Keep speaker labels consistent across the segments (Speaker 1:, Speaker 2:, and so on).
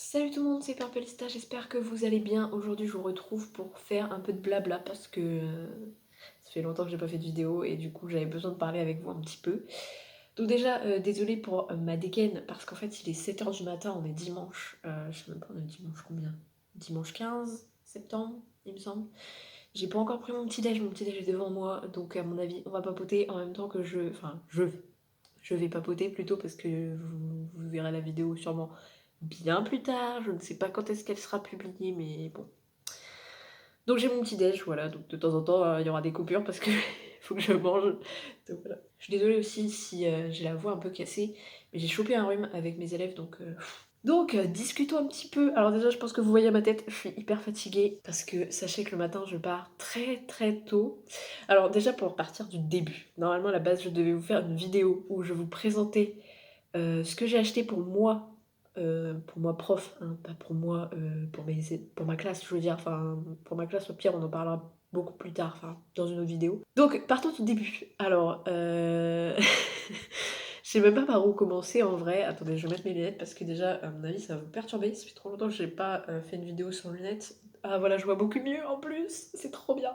Speaker 1: Salut tout le monde, c'est Purplista, j'espère que vous allez bien. Aujourd'hui je vous retrouve pour faire un peu de blabla parce que ça fait longtemps que j'ai pas fait de vidéo et du coup j'avais besoin de parler avec vous un petit peu. Donc déjà, désolée pour ma dégaine parce qu'en fait il est 7 heures du matin, on est dimanche, je sais même pas on est dimanche combien? Dimanche 15 septembre, il me semble. J'ai pas encore pris mon petit déj est devant moi, donc à mon avis on va papoter en même temps que je vais papoter plutôt parce que vous verrez la vidéo sûrement bien plus tard. Je ne sais pas quand est-ce qu'elle sera publiée, mais bon. Donc j'ai mon petit déj, voilà. Donc de temps en temps, il y aura des coupures parce que faut que je mange. Donc voilà. Je suis désolée aussi si j'ai la voix un peu cassée, mais j'ai chopé un rhume avec mes élèves, donc discutons un petit peu. Alors déjà, je pense que vous voyez à ma tête, je suis hyper fatiguée parce que sachez que le matin, je pars très très tôt. Alors déjà, pour partir du début, normalement à la base, je devais vous faire une vidéo où je vous présentais ce que j'ai acheté pour moi prof, hein, pas pour moi, pour ma classe, je veux dire, enfin, pour ma classe, au pire, on en parlera beaucoup plus tard, enfin, dans une autre vidéo. Donc, partons du début. Alors, je sais même pas par où commencer en vrai. Attendez, je vais mettre mes lunettes parce que déjà, à mon avis, ça va vous perturber. Ça fait trop longtemps que j'ai pas fait une vidéo sans lunettes. Ah voilà, je vois beaucoup mieux en plus, c'est trop bien.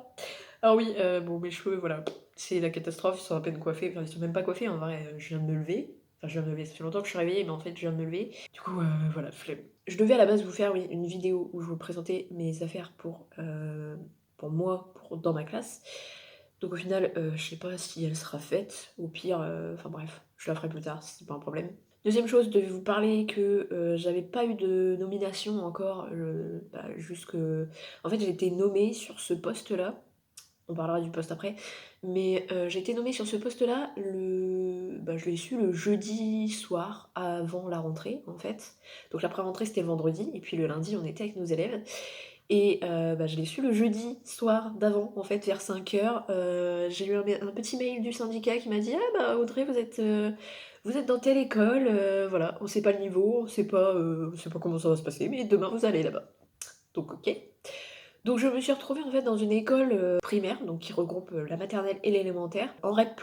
Speaker 1: Alors oui, bon, mes cheveux, voilà, c'est la catastrophe, ils sont à peine coiffés, enfin, ils sont même pas coiffés en vrai, je viens de me lever. Enfin, je viens de me lever, ça fait longtemps que je suis réveillée, mais en fait, je viens de me lever. Du coup, voilà, flemme. Je devais à la base vous faire, oui, une vidéo où je vous présentais mes affaires pour moi, dans ma classe. Donc au final, je sais pas si elle sera faite. Au pire, enfin bref, je la ferai plus tard, c'est pas un problème. Deuxième chose, je devais vous parler que j'avais pas eu de nomination encore, jusque... En fait, j'ai été nommée sur ce poste-là. On parlera du poste après. Mais j'ai été nommée sur ce poste-là, je l'ai su le jeudi soir, avant la rentrée, en fait. Donc la pré-rentrée, c'était le vendredi, et puis le lundi, on était avec nos élèves. Et je l'ai su le jeudi soir d'avant, en fait, vers 5 heures. J'ai eu un petit mail du syndicat qui m'a dit: «Ah bah Audrey, vous êtes dans telle école, voilà, on sait pas le niveau, on sait pas comment ça va se passer, mais demain vous allez là-bas». Donc OK. Donc je me suis retrouvée en fait dans une école primaire, donc qui regroupe la maternelle et l'élémentaire, en REP+.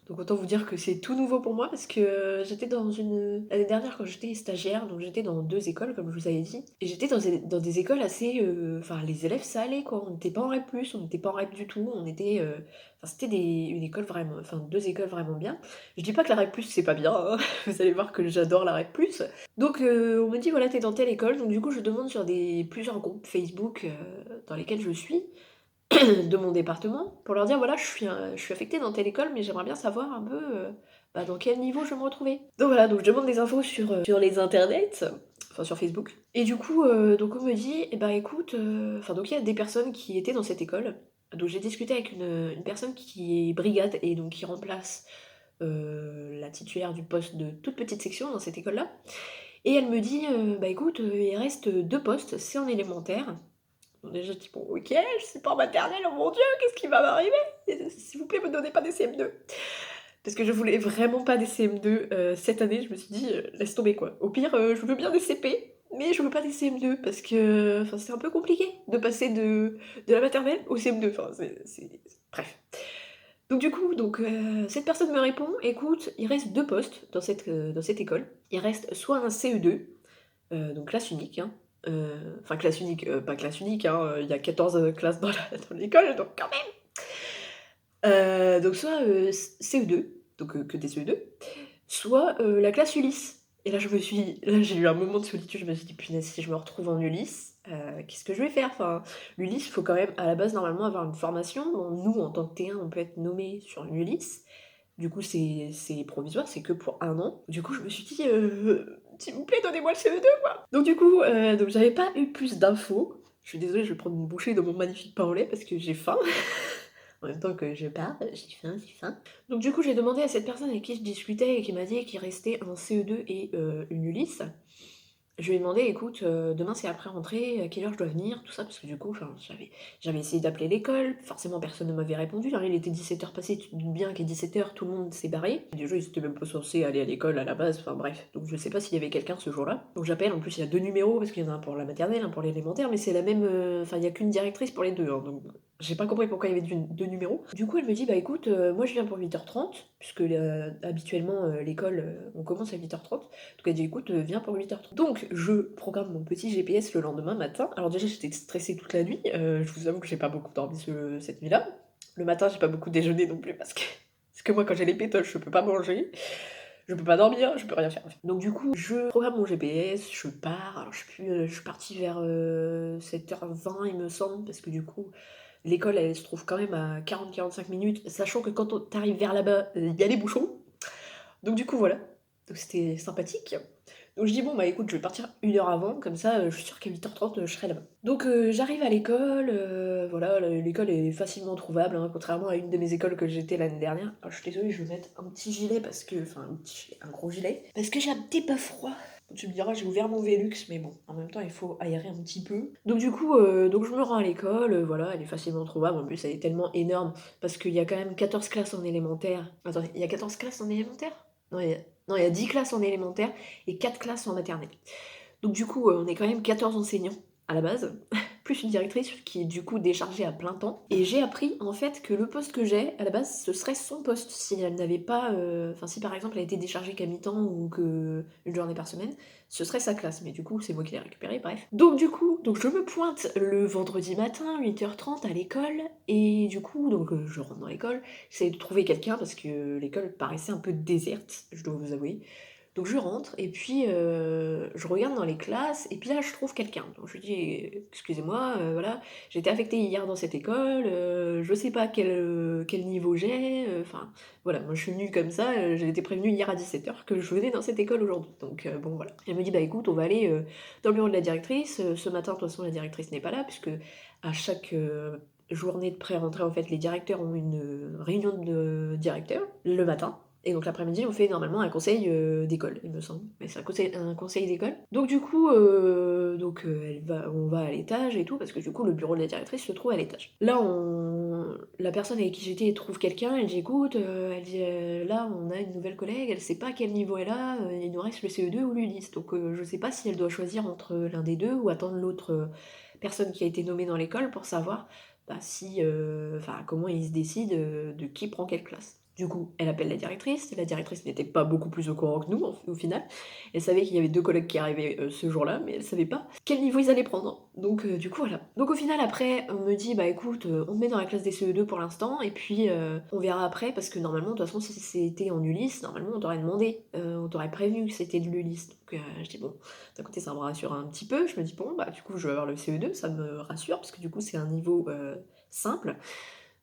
Speaker 1: Donc autant vous dire que c'est tout nouveau pour moi parce que j'étais dans une... L'année dernière quand j'étais stagiaire, donc j'étais dans 2 écoles comme je vous avais dit, et j'étais dans des écoles assez... Enfin les élèves ça allait quoi, on n'était pas en REP+, on n'était pas en REP du tout, on était... Enfin c'était une école vraiment... Enfin 2 écoles vraiment bien. Je dis pas que la REP+, c'est pas bien, hein. Vous allez voir que j'adore la REP+. Donc on me dit voilà t'es dans telle école, donc du coup je demande sur plusieurs groupes Facebook dans lesquels je suis, de mon département, pour leur dire voilà je suis affectée dans telle école mais j'aimerais bien savoir un peu dans quel niveau je vais me retrouver. Donc voilà, donc je demande des infos sur les internets, enfin sur Facebook. Et du coup donc on me dit eh ben écoute, enfin donc il y a des personnes qui étaient dans cette école. Donc j'ai discuté avec une personne qui est brigade et donc qui remplace la titulaire du poste de toute petite section dans cette école-là. Et elle me dit bah écoute, il reste 2 postes, c'est en élémentaire. Donc déjà je dis bon OK, je suis pas en maternelle, oh mon Dieu, qu'est-ce qui va m'arriver? S'il vous plaît, me donnez pas des CM2. Parce que je voulais vraiment pas des CM2 cette année, je me suis dit laisse tomber quoi. Au pire, je veux bien des CP, mais je veux pas des CM2 parce que enfin c'est un peu compliqué de passer de la maternelle au CM2. Enfin bref. Donc du coup, cette personne me répond: «Écoute, il reste 2 postes dans cette école. Il reste soit un CE2, donc classe unique, hein, enfin classe unique, pas classe unique, hein, il y a 14 classes dans l'école, donc quand même! Donc soit, CE2, donc que des CE2, soit, la classe Ulysse. Et là j'ai eu un moment de solitude, je me suis dit: «Punaise, si je me retrouve en Ulysse, qu'est-ce que je vais faire?» Enfin, l'Ulysse, il faut quand même à la base normalement avoir une formation. Bon, nous en tant que T1, on peut être nommé sur une Ulysse. Du coup, c'est provisoire, c'est que pour 1 an. Du coup, je me suis dit: «S'il vous plaît, donnez-moi le CE2, quoi!» Donc du coup, donc j'avais pas eu plus d'infos. Je suis désolée, je vais prendre une bouchée de mon magnifique pain au lait parce que j'ai faim. En même temps que je parle, j'ai faim, j'ai faim. Donc du coup, j'ai demandé à cette personne avec qui je discutais et qui m'a dit qu'il restait un CE2 et une Ulysse. Je lui ai demandé: «Écoute, demain c'est après rentrée, à quelle heure je dois venir?» Tout ça, parce que du coup, enfin, j'avais essayé d'appeler l'école, forcément personne ne m'avait répondu, hein, il était 17 heures passées, tu te doutes bien qu'à 17 heures tout le monde s'est barré. Déjà, ils étaient même pas censés aller à l'école à la base, enfin bref. Donc je sais pas s'il y avait quelqu'un ce jour-là. Donc j'appelle, en plus il y a 2 numéros, parce qu'il y en a un pour la maternelle, un pour l'élémentaire, mais c'est la même, enfin il y a qu'une directrice pour les 2, hein, donc J'ai pas compris pourquoi il y avait 2 numéros. Du coup, elle me dit: «Bah écoute, moi je viens pour 8h30 puisque habituellement, l'école, on commence à 8h30. Donc elle dit: «Écoute, viens pour 8h30». Donc je programme mon petit GPS le lendemain matin. Alors déjà, j'étais stressée toute la nuit, je vous avoue que j'ai pas beaucoup dormi cette nuit-là. Le matin, j'ai pas beaucoup déjeuné non plus parce que moi, quand j'ai les pétoches, je peux pas manger, je peux pas dormir, je peux rien faire. Donc du coup, je programme mon GPS, je pars. Alors je sais plus, je suis partie vers, 7h20 il me semble, parce que du coup, l'école, elle se trouve quand même à 40-45 minutes, sachant que quand tu arrives vers là-bas, il y a les bouchons. Donc du coup, voilà. Donc c'était sympathique. Donc je dis: «Bon, bah, écoute, je vais partir 1 heure avant, comme ça, je suis sûre qu'à 8h30, je serai là-bas». Donc j'arrive à l'école, voilà, l'école est facilement trouvable, hein, contrairement à une de mes écoles que j'étais l'année dernière. Alors je suis désolée, je vais mettre un petit gilet parce que enfin un petit gilet, un gros gilet, parce que j'ai un petit peu froid. Tu me diras, j'ai ouvert mon Velux, mais bon, en même temps, il faut aérer un petit peu. Donc du coup, donc je me rends à l'école, voilà, elle est facilement trouvable. En plus, elle est tellement énorme parce qu'il y a quand même 14 classes en élémentaire. Attendez, il y a 14 classes en élémentaire? Non, il y a 10 classes en élémentaire et 4 classes en maternelle. Donc du coup, on est quand même 14 enseignants à la base, plus une directrice qui est du coup déchargée à plein temps. Et j'ai appris en fait que le poste que j'ai, à la base, ce serait son poste si elle n'avait pas, enfin si par exemple elle était déchargée qu'à mi-temps ou que une journée par semaine, ce serait sa classe. Mais du coup, c'est moi qui l'ai récupérée, bref. Donc du coup, donc je me pointe le vendredi matin, 8h30 à l'école, et du coup, donc je rentre dans l'école, j'essaie de trouver quelqu'un parce que l'école paraissait un peu déserte, je dois vous avouer. Donc je rentre et puis, je regarde dans les classes et puis là je trouve quelqu'un. Donc je lui dis: «Excusez-moi, voilà, j'ai été affectée hier dans cette école, je sais pas quel niveau j'ai, enfin voilà, moi je suis venue comme ça, j'ai été prévenue hier à 17h que je venais dans cette école aujourd'hui». Donc bon voilà. Elle me dit: «Bah écoute, on va aller, dans le bureau de la directrice, ce matin de toute façon la directrice n'est pas là puisque à chaque, journée de pré-rentrée en fait les directeurs ont une, réunion de directeurs le matin. Et donc l'après-midi, on fait normalement un conseil, d'école, il me semble. Mais c'est un conseil d'école. Donc du coup, on va à l'étage et tout, parce que du coup, le bureau de la directrice se trouve à l'étage. Là, la personne avec qui j'étais trouve quelqu'un, elle dit: «Écoute», elle dit: «Là, on a une nouvelle collègue, elle sait pas à quel niveau elle a, il nous reste le CE2 ou l'ULIS. Donc je sais pas si elle doit choisir entre l'un des 2 ou attendre l'autre, personne qui a été nommée dans l'école pour savoir, bah, si, enfin, comment ils se décident, de qui prend quelle classe». Du coup, elle appelle la directrice n'était pas beaucoup plus au courant que nous au final. Elle savait qu'il y avait 2 collègues qui arrivaient, ce jour-là, mais elle savait pas quel niveau ils allaient prendre. Donc du coup voilà. Donc au final après, on me dit: «Bah écoute, on te met dans la classe des CE2 pour l'instant et puis, on verra après», parce que normalement de toute façon si c'était en ULIS, normalement on t'aurait demandé, on t'aurait prévenu que c'était de l'ULIS. Donc je dis: «Bon, d'un côté ça me rassure un petit peu». Je me dis: «Bon bah du coup je vais avoir le CE2, ça me rassure parce que du coup c'est un niveau, simple».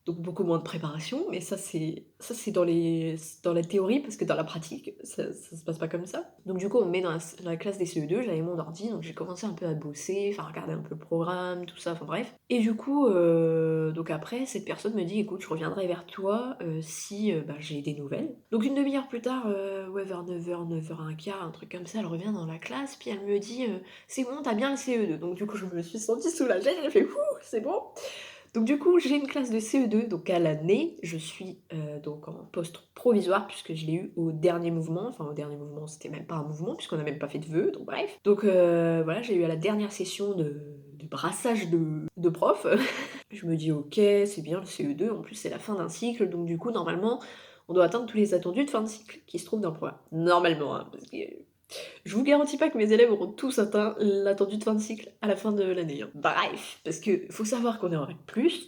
Speaker 1: Donc beaucoup moins de préparation, mais ça c'est dans la théorie, parce que dans la pratique, ça se passe pas comme ça. Donc du coup, on me met dans la classe des CE2, j'avais mon ordi, donc j'ai commencé un peu à bosser, enfin à regarder un peu le programme, tout ça, enfin bref. Et du coup, donc après, cette personne me dit: «Écoute, je reviendrai vers toi, si, bah, j'ai des nouvelles». Donc une demi heure plus tard, ouais vers 9h, 9h15, un truc comme ça, elle revient dans la classe, puis elle me dit: «C'est bon, tu as bien le CE2». Donc du coup, je me suis sentie soulagée, j'ai fait: «Ouh, c'est bon». Donc du coup, j'ai une classe de CE2, donc à l'année, je suis, donc en poste provisoire puisque je l'ai eu au dernier mouvement, enfin au dernier mouvement, c'était même pas un mouvement puisqu'on n'a même pas fait de vœux, donc bref. Donc voilà, j'ai eu à la dernière session de brassage de profs. Je me dis: «OK, c'est bien le CE2, en plus c'est la fin d'un cycle, donc du coup normalement, on doit atteindre tous les attendus de fin de cycle qui se trouvent dans le programme». Normalement, hein, parce que je vous garantis pas que mes élèves auront tous atteint l'attendu de fin de cycle à la fin de l'année, hein. Bref, parce que faut savoir qu'on est en REC+,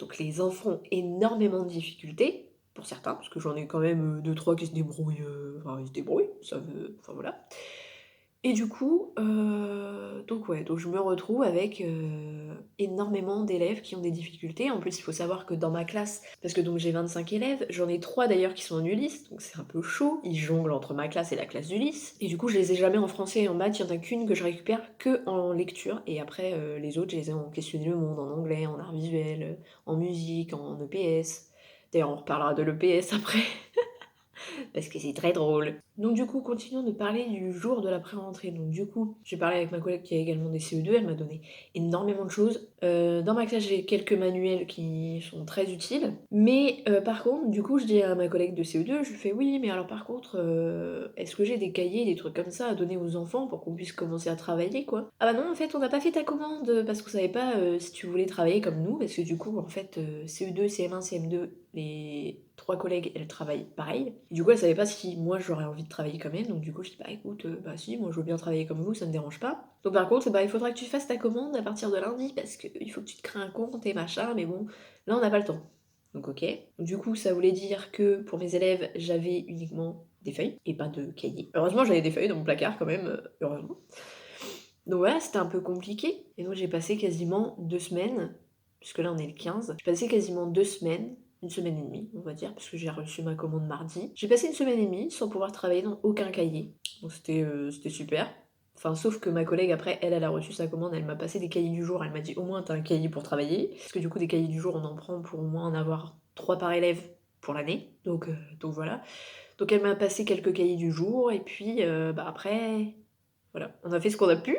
Speaker 1: donc les enfants ont énormément de difficultés, pour certains, parce que j'en ai quand même, 2-3 qui se débrouillent, enfin ils se débrouillent, ça veut enfin voilà. Et du coup, donc ouais, donc je me retrouve avec, énormément d'élèves qui ont des difficultés. En plus, il faut savoir que dans ma classe, parce que donc j'ai 25 élèves, j'en ai 3 d'ailleurs qui sont en ULIS, donc c'est un peu chaud. Ils jonglent entre ma classe et la classe d'ULIS. Et du coup, je les ai jamais en français et en maths, il y en a qu'une que je récupère que en lecture. Et après, les autres, je les ai en questionner le monde, en anglais, en art visuel, en musique, en EPS. D'ailleurs, on reparlera de l'EPS après. parce que c'est très drôle. Donc du coup, continuons de parler du jour de la pré-rentrée. Donc du coup, j'ai parlé avec ma collègue qui a également des CE2, elle m'a donné énormément de choses. Dans ma classe, j'ai quelques manuels qui sont très utiles. Mais par contre, du coup, je dis à ma collègue de CE2, je lui fais oui, mais alors par contre, est-ce que j'ai des cahiers, des trucs comme ça à donner aux enfants pour qu'on puisse commencer à travailler, quoi? Ah bah non, en fait, on n'a pas fait ta commande parce qu'on savait pas si tu voulais travailler comme nous, parce que du coup, en fait, CE2, CM1, CM2, les trois collègues, elles travaillent pareil. Et du coup, elles savaient pas si moi j'aurais envie de travailler comme elles, donc du coup, je dis bah écoute, bah si, moi je veux bien travailler comme vous, ça me dérange pas. Donc par contre, bah il faudra que tu fasses ta commande à partir de lundi parce qu'il faut que tu te crées un compte et machin, mais bon, là on n'a pas le temps. Donc ok. Du coup, ça voulait dire que pour mes élèves, j'avais uniquement des feuilles et pas de cahiers. Heureusement, j'avais des feuilles dans mon placard quand même, heureusement. Donc voilà, c'était un peu compliqué. Et donc j'ai passé quasiment 2 semaines, puisque là on est le 15, j'ai passé quasiment 2 semaines, une semaine et demie, on va dire, parce que j'ai reçu ma commande mardi. J'ai passé une semaine et demie sans pouvoir travailler dans aucun cahier. Donc c'était super. Enfin, sauf que ma collègue, après, elle a reçu sa commande, elle m'a passé des cahiers du jour, elle m'a dit au moins t'as un cahier pour travailler. Parce que du coup, des cahiers du jour, on en prend pour au moins en avoir 3 par élève pour l'année. Donc voilà. Donc elle m'a passé quelques cahiers du jour, et puis bah après, voilà, on a fait ce qu'on a pu.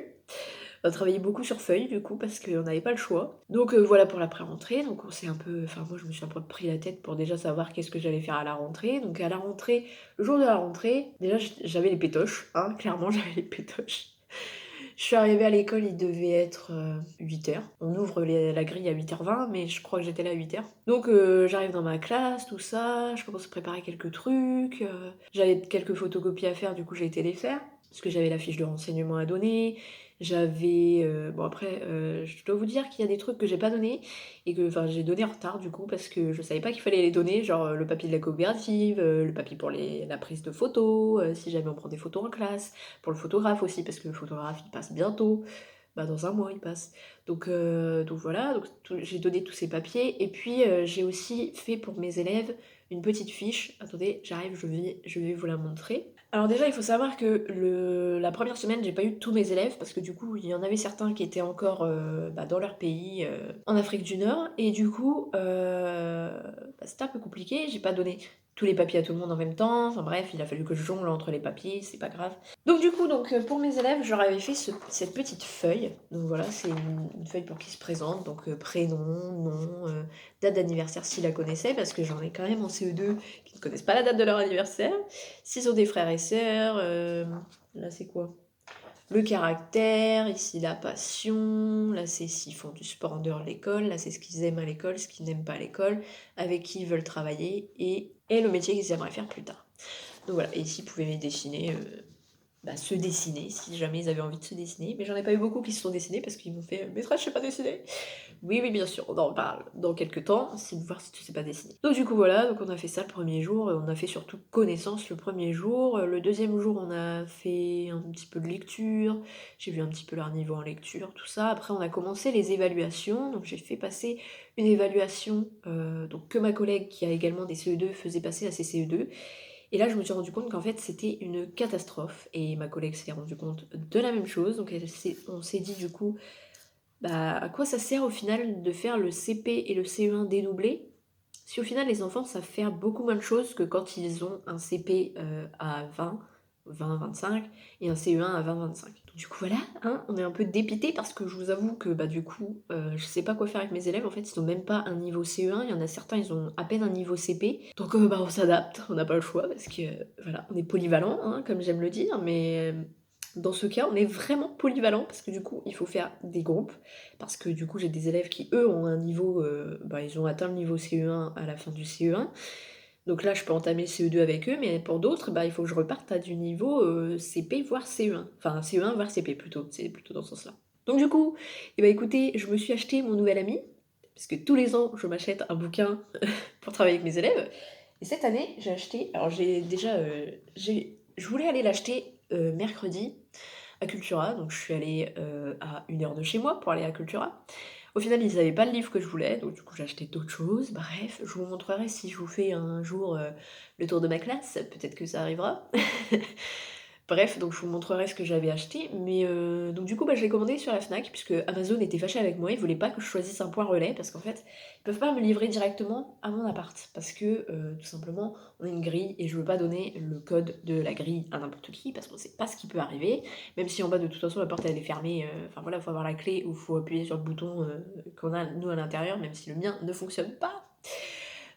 Speaker 1: On a travaillé beaucoup sur feuilles du coup parce qu'on n'avait pas le choix. Donc voilà pour la pré-rentrée. Donc on s'est un peu. Enfin moi je me suis un peu pris la tête pour déjà savoir qu'est-ce que j'allais faire à la rentrée. Donc à la rentrée, le jour de la rentrée, déjà j'avais les pétoches, hein, clairement j'avais les pétoches. Je suis arrivée à l'école, il devait être 8h. On ouvre la grille à 8h20, mais je crois que j'étais là à 8h. Donc j'arrive dans ma classe, tout ça, je commence à préparer quelques trucs. J'avais quelques photocopies à faire, du coup j'ai été les faire. Parce que j'avais la fiche de renseignement à donner. J'avais... bon après, je dois vous dire qu'il y a des trucs que j'ai pas donnés. Et que enfin, j'ai donné en retard du coup, parce que je savais pas qu'il fallait les donner. Genre le papier de la coopérative, le papier pour la prise de photos, si jamais on prend des photos en classe. Pour le photographe aussi, parce que le photographe il passe bientôt, bah dans un mois il passe. Donc voilà, donc j'ai donné tous ces papiers, et puis j'ai aussi fait pour mes élèves une petite fiche. Attendez, j'arrive, je vais vous la montrer. Alors déjà, il faut savoir que la première semaine, j'ai pas eu tous mes élèves, parce que du coup, il y en avait certains qui étaient encore bah, dans leur pays, en Afrique du Nord, et du coup, bah, c'était un peu compliqué, j'ai pas donné tous les papiers à tout le monde en même temps, enfin bref, il a fallu que je jongle entre les papiers, c'est pas grave. Donc du coup, pour mes élèves, je leur avais fait cette petite feuille. Donc voilà, c'est une feuille pour qu'ils se présentent. Donc prénom, nom, date d'anniversaire s'ils la connaissaient, parce que j'en ai quand même en CE2 qui ne connaissent pas la date de leur anniversaire. S'ils ont des frères et sœurs, là c'est quoi? Le caractère, ici la passion, là c'est s'ils font du sport en dehors de l'école, là c'est ce qu'ils aiment à l'école, ce qu'ils n'aiment pas à l'école, avec qui ils veulent travailler, et le métier qu'ils aimeraient faire plus tard. Donc voilà, et ici ils pouvaient dessiner bah, se dessiner, si jamais ils avaient envie de se dessiner. Mais j'en ai pas eu beaucoup qui se sont dessinés parce qu'ils m'ont fait maîtresse, je sais pas dessiner. Oui, oui, bien sûr, on en parle dans quelques temps, c'est de voir si tu sais pas dessiner. Donc, du coup, voilà, donc on a fait ça le premier jour, on a fait surtout connaissance le premier jour. Le deuxième jour, on a fait un petit peu de lecture, j'ai vu un petit peu leur niveau en lecture, tout ça. Après, on a commencé les évaluations, donc j'ai fait passer une évaluation donc que ma collègue qui a également des CE2 faisait passer à ses CE2. Et là, je me suis rendu compte qu'en fait, c'était une catastrophe. Et ma collègue s'est rendue compte de la même chose. Donc, on s'est dit du coup, bah, à quoi ça sert au final de faire le CP et le CE1 dédoublés si au final les enfants savent faire beaucoup moins de choses que quand ils ont un CP à 20-25 et un CE1 à 20-25. Donc du coup voilà, hein, on est un peu dépité parce que je vous avoue que bah du coup je sais pas quoi faire avec mes élèves, en fait ils ont même pas un niveau CE1, il y en a certains ils ont à peine un niveau CP, donc bah on s'adapte, on n'a pas le choix parce que voilà, on est polyvalent hein, comme j'aime le dire, mais dans ce cas on est vraiment polyvalent parce que du coup il faut faire des groupes, parce que du coup j'ai des élèves qui eux ont un niveau, bah, ils ont atteint le niveau CE1 à la fin du CE1, donc là je peux entamer CE2 avec eux, mais pour d'autres bah, il faut que je reparte à du niveau CP voire CE1, enfin CE1 voire CP plutôt, c'est plutôt dans ce sens là. Donc du coup, eh bah, écoutez, je me suis acheté mon nouvel ami, parce que tous les ans je m'achète un bouquin pour travailler avec mes élèves, et cette année j'ai acheté, alors j'ai déjà, je voulais aller l'acheter mercredi, à Cultura, donc je suis allée à 1 heure de chez moi pour aller à Cultura. Au final, ils n'avaient pas le livre que je voulais, donc du coup j'ai acheté d'autres choses. Bref, je vous montrerai si je vous fais un jour le tour de ma classe, peut-être que ça arrivera. Bref, donc je vous montrerai ce que j'avais acheté, mais donc du coup, bah, je l'ai commandé sur la Fnac puisque Amazon était fâché avec moi, ils voulaient pas que je choisisse un point relais parce qu'en fait, ils peuvent pas me livrer directement à mon appart parce que, tout simplement, on a une grille et je veux pas donner le code de la grille à n'importe qui parce qu'on sait pas ce qui peut arriver, même si en bas, de toute façon, la porte elle est fermée, enfin voilà, faut avoir la clé ou faut appuyer sur le bouton, qu'on a nous à l'intérieur, même si le mien ne fonctionne pas.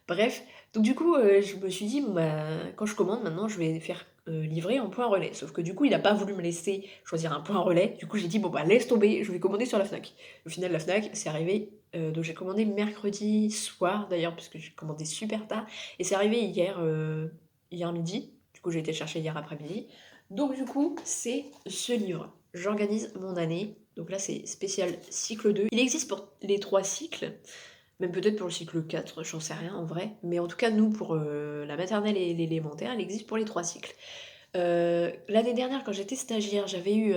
Speaker 1: Bref, donc du coup, je me suis dit: «Bon bah, quand je commande maintenant, je vais faire, livrer en point relais». Sauf que du coup, il a pas voulu me laisser choisir un point relais. Du coup, j'ai dit: «Bon bah, laisse tomber, je vais commander sur la Fnac». Au final, la Fnac, c'est arrivé, donc j'ai commandé mercredi soir d'ailleurs, parce que j'ai commandé super tard et c'est arrivé hier midi. Du coup, j'ai été le chercher hier après-midi. Donc du coup, c'est ce livre. J'organise mon année. Donc là, c'est spécial cycle 2. Il existe pour les 3 cycles, même peut-être pour le cycle 4, j'en sais rien en vrai. Mais en tout cas, nous, pour la maternelle et l'élémentaire, elle existe pour les 3 cycles. L'année dernière, quand j'étais stagiaire, j'avais eu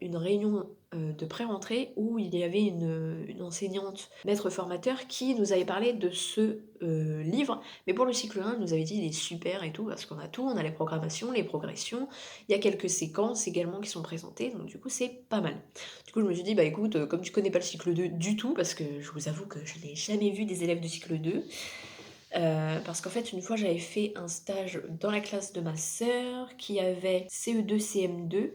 Speaker 1: une réunion de pré-rentrée où il y avait une enseignante, maître formateur, qui nous avait parlé de ce livre. Mais pour le cycle 1, elle nous avait dit il est super et tout, parce qu'on a tout, on a les programmations, les progressions, il y a quelques séquences également qui sont présentées, donc du coup c'est pas mal. Du coup je me suis dit, bah écoute, comme tu connais pas le cycle 2 du tout, parce que je vous avoue que je n'ai jamais vu des élèves du cycle 2, parce qu'en fait, une fois, j'avais fait un stage dans la classe de ma sœur qui avait CE2, CM2,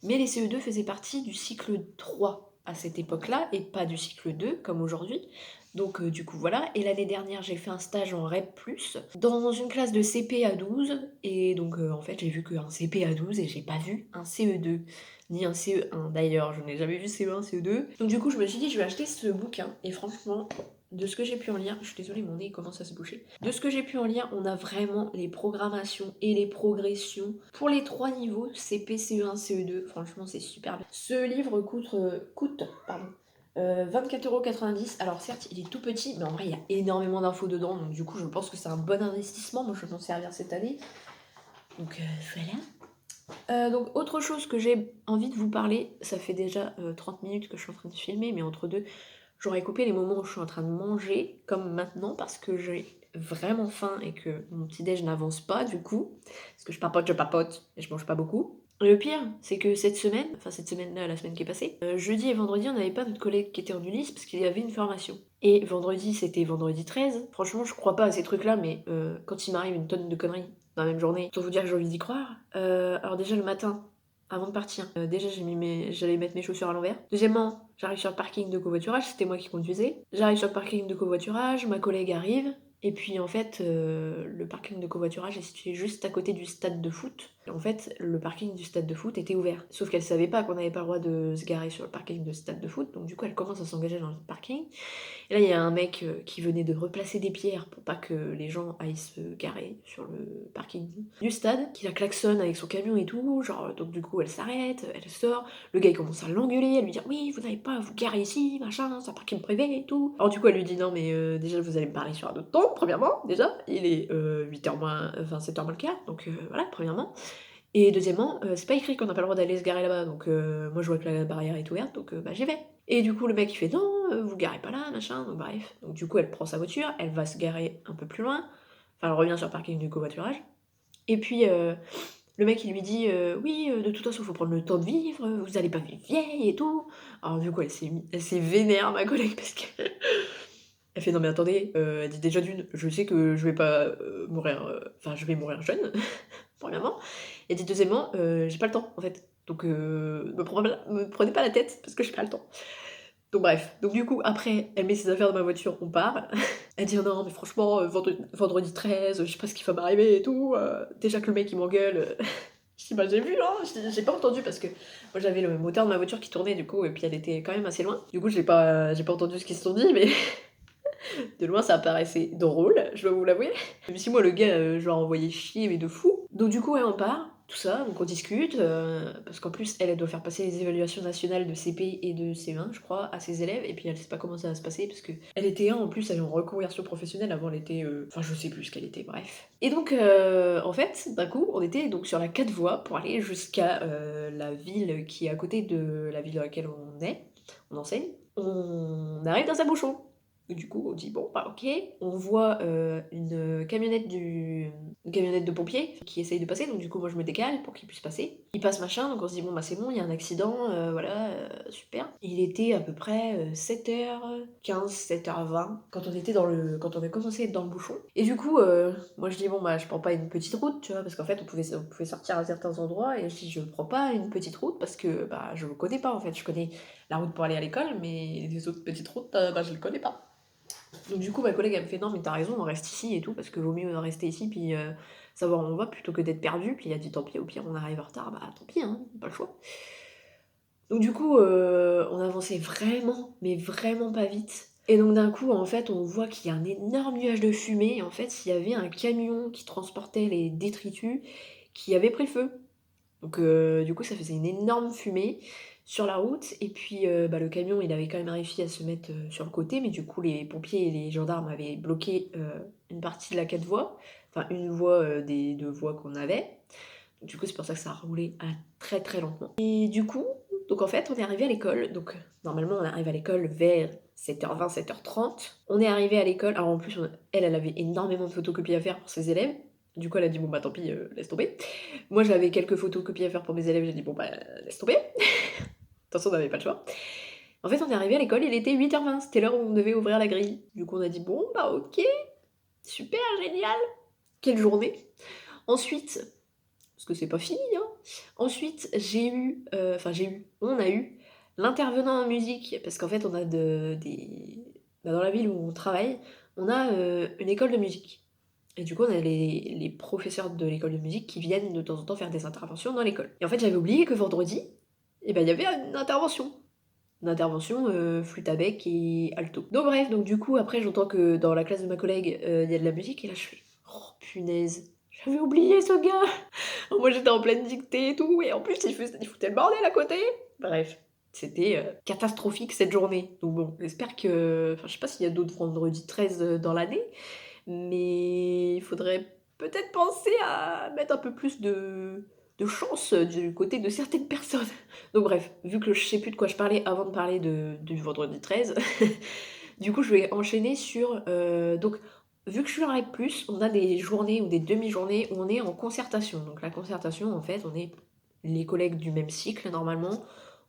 Speaker 1: mais les CE2 faisaient partie du cycle 3 à cette époque-là et pas du cycle 2 comme aujourd'hui. Donc du coup voilà, et l'année dernière j'ai fait un stage en REP+, dans une classe de CP à 12, et donc en fait j'ai vu qu'un CP à 12 et j'ai pas vu un CE2, ni un CE1 d'ailleurs, je n'ai jamais vu CE1, CE2. Donc du coup je me suis dit je vais acheter ce bouquin, et franchement, de ce que j'ai pu en lire, je suis désolée, mon nez commence à se boucher. De ce que j'ai pu en lire, on a vraiment les programmations et les progressions pour les 3 niveaux, CP, CE1, CE2. Franchement, c'est super bien. Ce livre coûte 24,90 €. Alors certes, il est tout petit, mais en vrai, il y a énormément d'infos dedans, donc du coup, je pense que c'est un bon investissement. Moi, je vais m'en servir cette année. Donc voilà. Donc autre chose que j'ai envie de vous parler, ça fait déjà 30 minutes que je suis en train de filmer, mais entre deux, j'aurais coupé les moments où je suis en train de manger, comme maintenant, parce que j'ai vraiment faim et que mon petit-déj n'avance pas du coup, parce que je papote et je mange pas beaucoup. Et le pire, c'est que cette semaine, enfin cette semaine-là, la semaine qui est passée, jeudi et vendredi, on n'avait pas notre collègue qui était en Ulysse parce qu'il y avait une formation. Et vendredi, c'était vendredi 13. Franchement, je crois pas à ces trucs-là, mais quand il m'arrive une tonne de conneries dans la même journée, autant vous dire que j'ai envie d'y croire. Alors déjà le matin, avant de partir, déjà j'allais mettre mes chaussures à l'envers. Deuxièmement, j'arrive sur le parking de covoiturage, c'était moi qui conduisais. J'arrive sur le parking de covoiturage, ma collègue arrive, et puis en fait, le parking de covoiturage est situé juste à côté du stade de foot. Et en fait, le parking du stade de foot était ouvert. Sauf qu'elle savait pas qu'on n'avait pas le droit de se garer sur le parking de stade de foot, donc du coup elle commence à s'engager dans le parking. Et là, il y a un mec qui venait de replacer des pierres pour pas que les gens aillent se garer sur le parking du stade, qui la klaxonne avec son camion et tout, genre, donc du coup, elle s'arrête, elle sort, le gars il commence à l'engueuler, à lui dire oui, vous n'avez pas à vous garer ici, machin, c'est un parking privé et tout. Alors du coup, elle lui dit non, mais déjà, vous allez me parler sur un autre ton, premièrement, déjà, il est 8h moins, enfin 7h moins le quart, donc voilà, premièrement. Et deuxièmement, c'est pas écrit qu'on n'a pas le droit d'aller se garer là-bas, donc moi je vois que la barrière est ouverte, donc bah j'y vais. Et du coup le mec il fait non, vous garez pas là, machin, donc bref. Donc du coup elle prend sa voiture, elle va se garer un peu plus loin, enfin elle revient sur le parking du covoiturage, et puis le mec il lui dit oui, de toute façon faut prendre le temps de vivre, vous allez pas vivre vieille et tout. Alors du coup elle s'est vénère ma collègue parce que elle fait non mais attendez, elle dit déjà d'une, je sais que je vais pas mourir, enfin je vais mourir jeune, premièrement. Et dit deuxièmement, j'ai pas le temps en fait. Donc me prenez pas la tête parce que j'ai pas le temps. Donc bref, donc du coup après elle met ses affaires dans ma voiture, on part. Elle dit: «Oh non mais franchement, vendredi 13, je sais pas ce qui va m'arriver et tout, déjà que le mec il m'engueule». Je dis: «Bah j'ai vu hein», je dis: «J'ai pas entendu» parce que moi j'avais le moteur de ma voiture qui tournait du coup et puis elle était quand même assez loin. Du coup j'ai pas entendu ce qu'ils se sont dit, mais de loin ça paraissait drôle, je dois vous l'avouer. Même si moi le gars, je l'ai envoyé chier mais de fou. Donc du coup ouais, on part, tout ça, donc on discute, parce qu'en plus elle doit faire passer les évaluations nationales de CP et de CE1 je crois à ses élèves, et puis elle sait pas comment ça va se passer parce qu'elle était en plus, elle est en reconversion professionnelle, avant elle était, enfin je sais plus ce qu'elle était, bref. Et donc en fait, d'un coup, on était donc sur la 4 voies pour aller jusqu'à, la ville qui est à côté de la ville dans laquelle on enseigne. On arrive dans un bouchon. Du coup, on dit: «Bon, bah, OK». On voit, une camionnette de pompiers qui essaye de passer, donc du coup, moi, je me décale pour qu'il puisse passer. Il passe machin, donc on se dit: «Bon, bah, c'est bon, il y a un accident, voilà, super». Il était à peu près, 7h15, 7h20 quand on a commencé à être dans le bouchon et du coup, moi, je dis: «Bon, bah, je prends pas une petite route», tu vois? Parce qu'en fait, on pouvait sortir à certains endroits et je dis: «Je prends pas une petite route parce que, bah, je le connais pas, en fait. Je connais la route pour aller à l'école, mais les autres petites routes, bah, je les connais pas». Donc du coup, ma collègue, elle me fait: «Non, mais t'as raison, on reste ici et tout, parce que vaut mieux rester ici, puis savoir où on va, plutôt que d'être perdu». Puis elle a dit: «Tant pis, au pire, on arrive en retard, bah tant pis, hein, pas le choix». Donc du coup, on avançait vraiment, mais vraiment pas vite. Et donc d'un coup, en fait, on voit qu'il y a un énorme nuage de fumée. Et en fait, il y avait un camion qui transportait les détritus qui avait pris le feu. Donc du coup, ça faisait une énorme fumée sur la route et puis, bah, le camion, il avait quand même réussi à se mettre, sur le côté, mais du coup, les pompiers et les gendarmes avaient bloqué, une partie de la 4 voies, enfin une voie, des 2 voies qu'on avait. Du coup, c'est pour ça que ça a roulé à très, très lentement et du coup, donc en fait, on est arrivé à l'école, donc normalement, on arrive à l'école vers 7h20, 7h30. On est arrivé à l'école, alors en plus, elle avait énormément de photocopies à faire pour ses élèves. Du coup, elle a dit: «Bon, bah, tant pis, laisse tomber». Moi, j'avais quelques photocopies à faire pour mes élèves, j'ai dit: «Bon, bah, laisse tomber». De toute façon, on n'avait pas le choix. En fait, on est arrivé à l'école, il était 8h20, c'était l'heure où on devait ouvrir la grille. Du coup, on a dit: «Bon, bah, OK, super, génial, quelle journée». Ensuite, parce que c'est pas fini, hein, ensuite, on a eu l'intervenant en musique parce qu'en fait, on a dans la ville où on travaille, on a, une école de musique et du coup, on a les professeurs de l'école de musique qui viennent de temps en temps faire des interventions dans l'école et en fait, j'avais oublié que vendredi, et ben, il y avait une intervention. Une intervention, flûte à bec et alto. Donc bref, donc du coup, après, j'entends que dans la classe de ma collègue, il y a de la musique et là, je fais: «Oh punaise, j'avais oublié ce gars!» Moi, j'étais en pleine dictée et tout et en plus, il foutait le bordel à côté. Bref, c'était, catastrophique cette journée. Donc bon, j'espère que enfin, je sais pas s'il y a d'autres vendredis 13, dans l'année, mais il faudrait peut-être penser à mettre un peu plus de chance, du côté de certaines personnes. Donc bref, vu que je sais plus de quoi je parlais avant de parler du vendredi 13, du coup, je vais enchaîner sur, donc vu que je suis en REP+, on a des journées ou des demi-journées où on est en concertation. Donc la concertation, en fait, on est les collègues du même cycle normalement,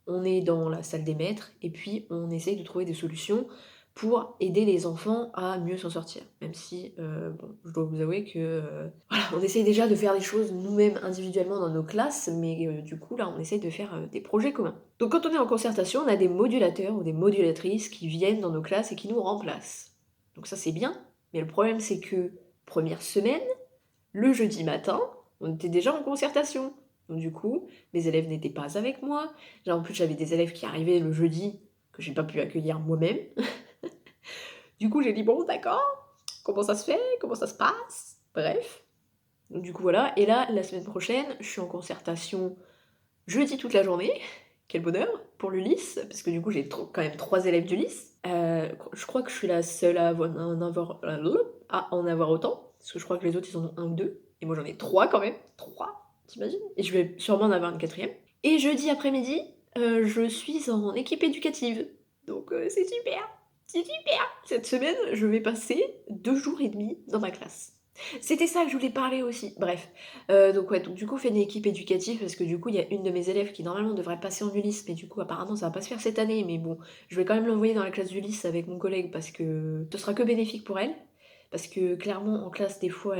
Speaker 1: on est dans la salle des maîtres et puis on essaye de trouver des solutions pour aider les enfants à mieux s'en sortir. Même si, bon, je dois vous avouer que, voilà, on essaye déjà de faire des choses nous-mêmes individuellement dans nos classes, mais du coup là, on essaye de faire, des projets communs. Donc quand on est en concertation, on a des modulateurs ou des modulatrices qui viennent dans nos classes et qui nous remplacent. Donc ça, c'est bien, mais le problème, c'est que, première semaine, le jeudi matin, on était déjà en concertation. Donc du coup, mes élèves n'étaient pas avec moi. Là, en plus, j'avais des élèves qui arrivaient le jeudi que j'ai pas pu accueillir moi-même. Du coup, j'ai dit: «Bon, d'accord, comment ça se fait? Comment ça se passe?» Bref. Donc du coup, voilà et là, la semaine prochaine, je suis en concertation jeudi toute la journée. Quel bonheur pour l'ULIS, parce que du coup, j'ai quand même 3 élèves d'ULIS. Je crois que je suis la seule à en avoir autant, parce que je crois que les autres, ils en ont un ou 2 et moi, j'en ai 3 quand même. 3, tu imagines? Et je vais sûrement en avoir une quatrième. Et jeudi après-midi, je suis en équipe éducative, donc c'est super! C'est super! Cette semaine, je vais passer 2 jours et demi dans ma classe. C'était ça que je voulais parler aussi. Bref, donc ouais, donc du coup, on fait une équipe éducative parce que du coup, il y a une de mes élèves qui normalement devrait passer en ULIS, mais du coup, apparemment, ça va pas se faire cette année. Mais bon, je vais quand même l'envoyer dans la classe d'ULIS avec mon collègue parce que ce sera que bénéfique pour elle. Parce que clairement, en classe, des fois,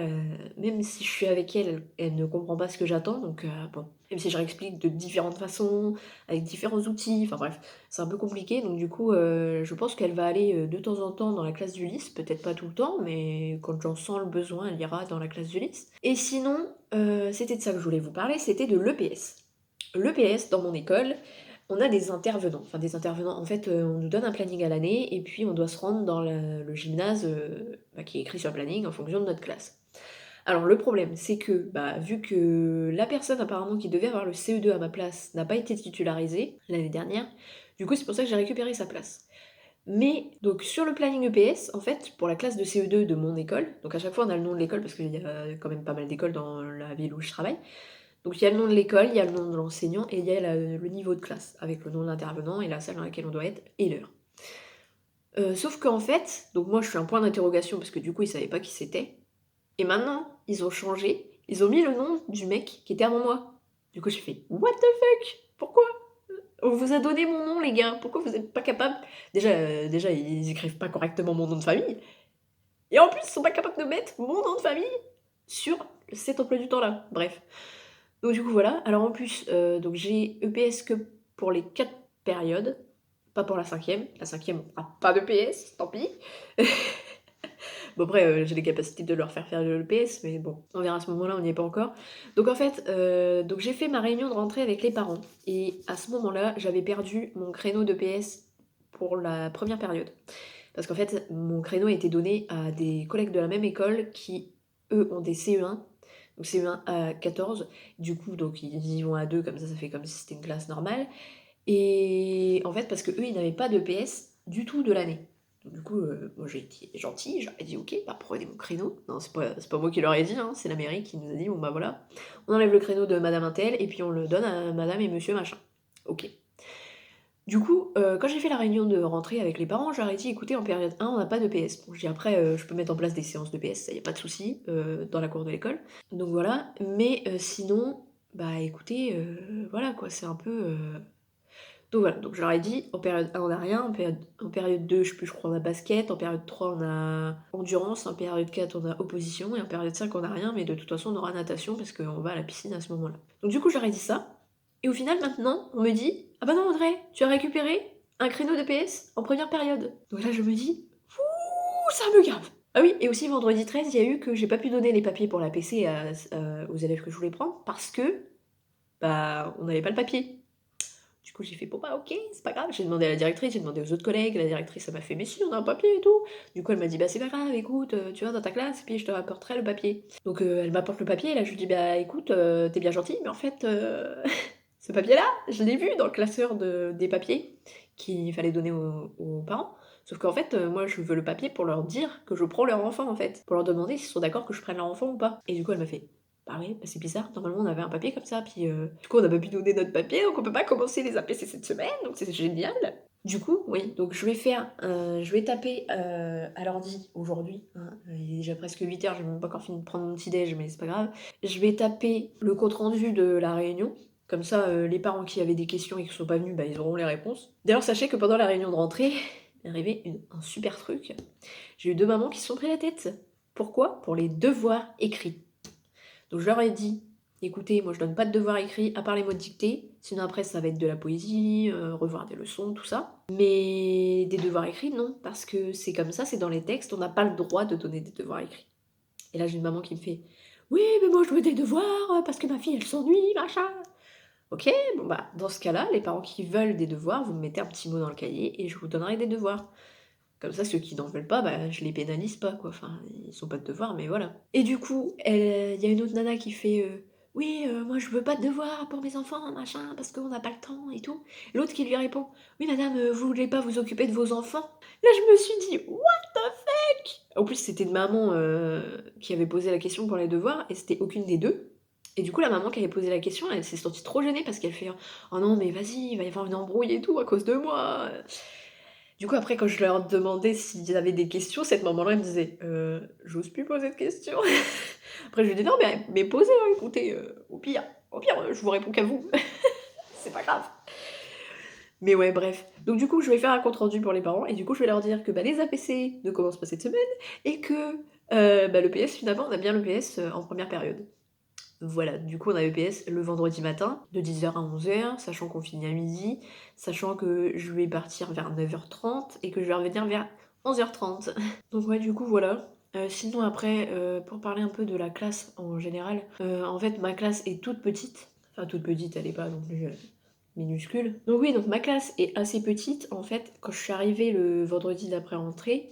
Speaker 1: même si je suis avec elle, elle ne comprend pas ce que j'attends. Donc bon, même si je réexplique de différentes façons, avec différents outils, enfin bref, c'est un peu compliqué. Donc du coup, je pense qu'elle va aller de temps en temps dans la classe d'ULIS, peut-être pas tout le temps, mais quand j'en sens le besoin, elle ira dans la classe d'ULIS. Et sinon, c'était de ça que je voulais vous parler, c'était de l'EPS. L'EPS, dans mon école, on a des intervenants. Enfin, des intervenants, en fait, on nous donne un planning à l'année et puis on doit se rendre dans le gymnase bah, qui est écrit sur le planning en fonction de notre classe. Alors le problème, c'est que, bah, vu que la personne apparemment qui devait avoir le CE2 à ma place n'a pas été titularisée l'année dernière, du coup c'est pour ça que j'ai récupéré sa place. Mais donc sur le planning EPS, en fait, pour la classe de CE2 de mon école, donc à chaque fois on a le nom de l'école parce qu'il y a quand même pas mal d'écoles dans la ville où je travaille, donc il y a le nom de l'école, il y a le nom de l'enseignant et il y a le niveau de classe avec le nom de l'intervenant et la salle dans laquelle on doit être et l'heure. Sauf qu'en fait, donc moi je suis un point d'interrogation parce que du coup ils savaient pas qui c'était. Et maintenant, ils ont changé, ils ont mis le nom du mec qui était avant moi. Du coup j'ai fait: «What the fuck? Pourquoi? On vous a donné mon nom les gars, pourquoi vous êtes pas capables?» Déjà ils écrivent pas correctement mon nom de famille et en plus ils sont pas capables de mettre mon nom de famille sur cet emploi du temps-là. Bref. Donc du coup voilà, alors en plus, donc j'ai EPS que pour les 4 périodes, pas pour la cinquième. La cinquième on a pas d'EPS, tant pis. Bon après, j'ai les capacités de leur faire le l'EPS, mais bon, on verra à ce moment-là, on n'y est pas encore. Donc en fait, donc j'ai fait ma réunion de rentrée avec les parents et à ce moment-là, j'avais perdu mon créneau d'EPS pour la première période. Parce qu'en fait, mon créneau a été donné à des collègues de la même école qui, eux, ont des CE1, donc CE1 à 14. Du coup, donc ils y vont à 2, comme ça fait comme si c'était une classe normale. Et en fait, parce qu'eux, ils n'avaient pas d'EPS du tout de l'année. Donc du coup, moi j'ai été gentille, j'aurais dit: «OK, bah prenez mon créneau». Non, c'est pas moi qui leur ai dit, hein, c'est la mairie qui nous a dit: «Bon bah voilà, on enlève le créneau de madame untel et puis on le donne à madame et monsieur machin». OK. Du coup, quand j'ai fait la réunion de rentrée avec les parents, je leur ai dit: «Écoutez, en période 1, on n'a pas d'EPS». Bon, je dis: «Après, je peux mettre en place des séances d'EPS, ça y a pas de souci, dans la cour de l'école». Donc voilà, mais sinon, bah écoutez, voilà quoi, c'est un peu, donc voilà, donc je leur ai dit: «En période 1, on a rien, en période 2, je sais plus, je crois, on a basket, en période 3, on a endurance, en période 4, on a opposition et en période 5, on a rien, mais de toute façon, on aura natation parce qu'on va à la piscine à ce moment-là». Donc du coup, je leur ai dit ça et au final, maintenant, on me dit: «Ah bah non, Audrey, tu as récupéré un créneau de PS en première période». Donc là, je me dis: «Ouh, ça me gave!» Ah oui, et aussi vendredi 13, il y a eu que j'ai pas pu donner les papiers pour la PC aux élèves que je voulais prendre parce que, bah, on n'avait pas le papier. Du coup, j'ai fait: «Bon, bah, OK, c'est pas grave». J'ai demandé à la directrice, j'ai demandé aux autres collègues. La directrice, elle m'a fait: «Mais si, on a un papier et tout». Du coup, elle m'a dit: «Bah, c'est pas grave, écoute, tu vas dans ta classe et puis je te rapporterai le papier». Donc, elle m'apporte le papier et là, je lui dis: «Bah, écoute, tu bien gentille, mais en fait, ce papier-là, je l'ai vu dans le classeur des papiers qu'il fallait donner aux parents. Sauf qu'en fait, moi, je veux le papier pour leur dire que je prends leur enfant, en fait, pour leur demander s'ils sont d'accord que je prenne leur enfant ou pas». Et du coup, elle m'a fait: «Bah oui, bah, c'est bizarre, normalement on avait un papier comme ça, puis, du coup on n'a pas pu donner notre papier, donc on peut pas commencer les APC cette semaine, donc c'est génial». Du coup, oui, donc je vais taper, à l'ordi aujourd'hui, hein, il est déjà presque 8 heures, j'ai même pas encore fini de prendre mon petit déj, mais c'est pas grave. Je vais taper le compte rendu de la réunion, comme ça, les parents qui avaient des questions et qui sont pas venus, bah, ils auront les réponses. D'ailleurs, sachez que pendant la réunion de rentrée, il est arrivé un super truc. J'ai eu 2 mamans qui se sont pris la tête. Pourquoi? Pour les devoirs écrits. Donc je leur ai dit: «Écoutez, moi je donne pas de devoirs écrits à part les mots de dictée, sinon après ça va être de la poésie, revoir des leçons, tout ça. Mais des devoirs écrits, non, parce que c'est comme ça, c'est dans les textes, on n'a pas le droit de donner des devoirs écrits». Et là j'ai une maman qui me fait: «Oui, mais moi je veux des devoirs, parce que ma fille elle s'ennuie, machin». OK, bon bah, dans ce cas-là, les parents qui veulent des devoirs, vous me mettez un petit mot dans le cahier et je vous donnerai des devoirs. Comme ça, ceux qui n'en veulent pas, bah, je les pénalise pas, quoi. Enfin, ils ont pas de devoirs, mais voilà. Et du coup, il y a une autre nana qui fait, «Oui, moi je veux pas de devoirs pour mes enfants, machin, parce qu'on n'a pas le temps et tout». L'autre qui lui répond: «Oui madame, vous voulez pas vous occuper de vos enfants?» Là, je me suis dit: «What the fuck?» En plus, c'était une maman, qui avait posé la question pour les devoirs et c'était aucune des 2. Et du coup, la maman qui avait posé la question, elle s'est sentie trop gênée parce qu'elle fait: «Oh non, mais vas-y, il va y avoir une embrouille et tout à cause de moi». Du coup, après, quand je leur demandais s'ils avaient des questions, cette maman-là, elle me disait: «J'ose plus poser de questions». Après, je lui dis: «Non, mais posez, hein, écoutez, au pire, je vous réponds qu'à vous, c'est pas grave». Mais ouais, bref. Donc du coup, je vais faire un compte rendu pour les parents et du coup, je vais leur dire que, bah, les APC ne commencent pas cette semaine et que, bah, l'EPS, finalement, on a bien l'EPS, en première période. Voilà, du coup, on a EPS le vendredi matin, de 10 heures à 11 heures, sachant qu'on finit à midi, sachant que je vais partir vers 9 h 30 et que je vais revenir vers 11 h 30. Donc ouais, du coup, voilà. Sinon après, pour parler un peu de la classe en général, en fait, ma classe est toute petite. Enfin, toute petite, elle est pas non plus, minuscule. Donc oui, donc ma classe est assez petite. En fait, quand je suis arrivée le vendredi d'après-rentrée,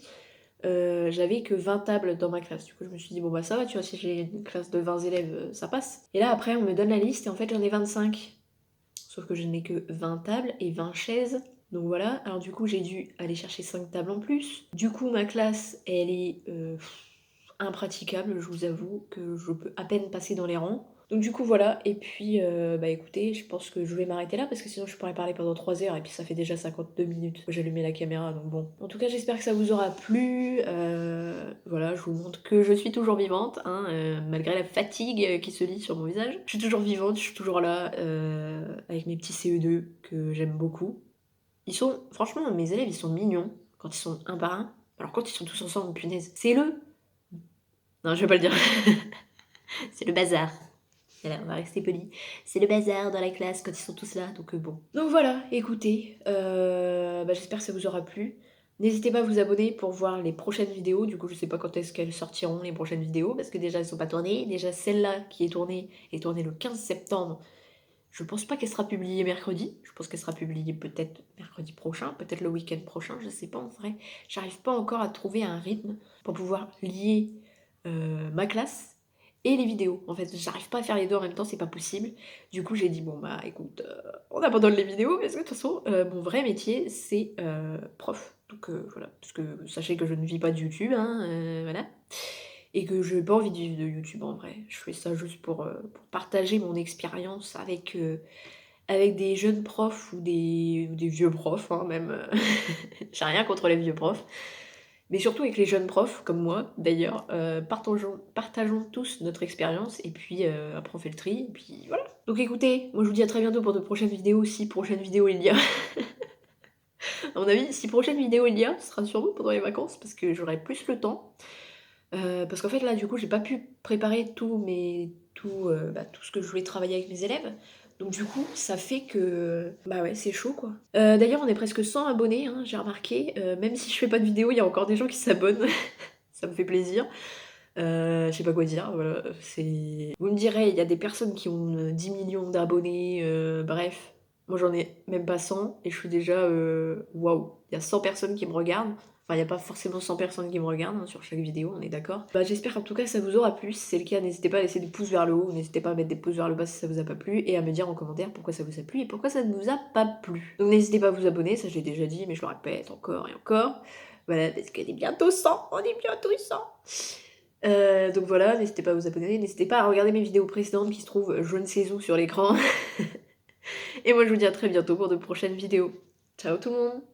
Speaker 1: j'avais que 20 tables dans ma classe. Du coup, je me suis dit: «Bon, bah, ça va, tu vois, si j'ai une classe de 20 élèves, ça passe». Et là, après, on me donne la liste et en fait, j'en ai 25. Sauf que je n'ai que 20 tables et 20 chaises. Donc voilà, alors du coup, j'ai dû aller chercher 5 tables en plus. Du coup, ma classe, elle est, impraticable, je vous avoue que je peux à peine passer dans les rangs. Donc du coup voilà, et puis bah écoutez, je pense que je vais m'arrêter là parce que sinon je pourrais parler pendant 3 heures et puis ça fait déjà 52 minutes que j'ai allumé la caméra, donc bon. En tout cas j'espère que ça vous aura plu, voilà, je vous montre que je suis toujours vivante, hein, malgré la fatigue qui se lit sur mon visage. Je suis toujours vivante, je suis toujours là, avec mes petits CE2 que j'aime beaucoup. Ils sont, franchement mes élèves ils sont mignons quand ils sont un par un, alors quand ils sont tous ensemble, punaise, c'est le... Non je vais pas le dire, c'est le bazar. Voilà, on va rester poli. C'est le bazar dans la classe quand ils sont tous là, donc bon. Donc voilà, écoutez, bah, j'espère que ça vous aura plu. N'hésitez pas à vous abonner pour voir les prochaines vidéos. Du coup, je sais pas quand est-ce qu'elles sortiront les prochaines vidéos, parce que déjà elles sont pas tournées. Déjà celle-là qui est tournée le 15 septembre. Je pense pas qu'elle sera publiée mercredi. Je pense qu'elle sera publiée peut-être mercredi prochain, peut-être le week-end prochain, je sais pas en vrai. J'arrive pas encore à trouver un rythme pour pouvoir lier ma classe et les vidéos. En fait, j'arrive pas à faire les deux en même temps, c'est pas possible. Du coup, j'ai dit, bon bah écoute, on abandonne les vidéos parce que de toute façon, mon vrai métier, c'est prof. Donc voilà, parce que sachez que je ne vis pas de YouTube, hein, voilà. Et que je n'ai pas envie de vivre de YouTube en vrai. Je fais ça juste pour partager mon expérience avec des jeunes profs ou des vieux profs, hein, même. J'ai rien contre les vieux profs. Mais surtout avec les jeunes profs, comme moi d'ailleurs, partageons tous notre expérience et puis après on fait le tri, et puis voilà. Donc écoutez, moi je vous dis à très bientôt pour de prochaines vidéos, si prochaines vidéos il y a. À mon avis, si prochaine vidéo il y a, ce sera sûrement pendant les vacances, parce que j'aurai plus le temps. Parce qu'en fait là du coup j'ai pas pu préparer tout ce que je voulais travailler avec mes élèves. Donc du coup ça fait que bah ouais c'est chaud quoi. D'ailleurs on est presque 100 abonnés, hein, j'ai remarqué. Même si je fais pas de vidéo, il y a encore des gens qui s'abonnent. Ça me fait plaisir. Je sais pas quoi dire, voilà, c'est... Vous me direz, il y a des personnes qui ont 10 millions d'abonnés, bref. Moi j'en ai même pas 100 et je suis déjà... Waouh, il y a 100 personnes qui me regardent. Enfin, il n'y a pas forcément 100 personnes qui me regardent hein, sur chaque vidéo, on est d'accord. Bah, j'espère en tout cas que ça vous aura plu. Si c'est le cas, n'hésitez pas à laisser des pouces vers le haut, n'hésitez pas à mettre des pouces vers le bas si ça vous a pas plu, et à me dire en commentaire pourquoi ça vous a plu et pourquoi ça ne vous a pas plu. Donc n'hésitez pas à vous abonner, ça je l'ai déjà dit, mais je le répète encore et encore. Voilà, parce qu'on est bientôt 100, on est bientôt 100. Donc voilà, n'hésitez pas à vous abonner, n'hésitez pas à regarder mes vidéos précédentes qui se trouvent je ne sais où sur l'écran. Et moi je vous dis à très bientôt pour de prochaines vidéos. Ciao tout le monde!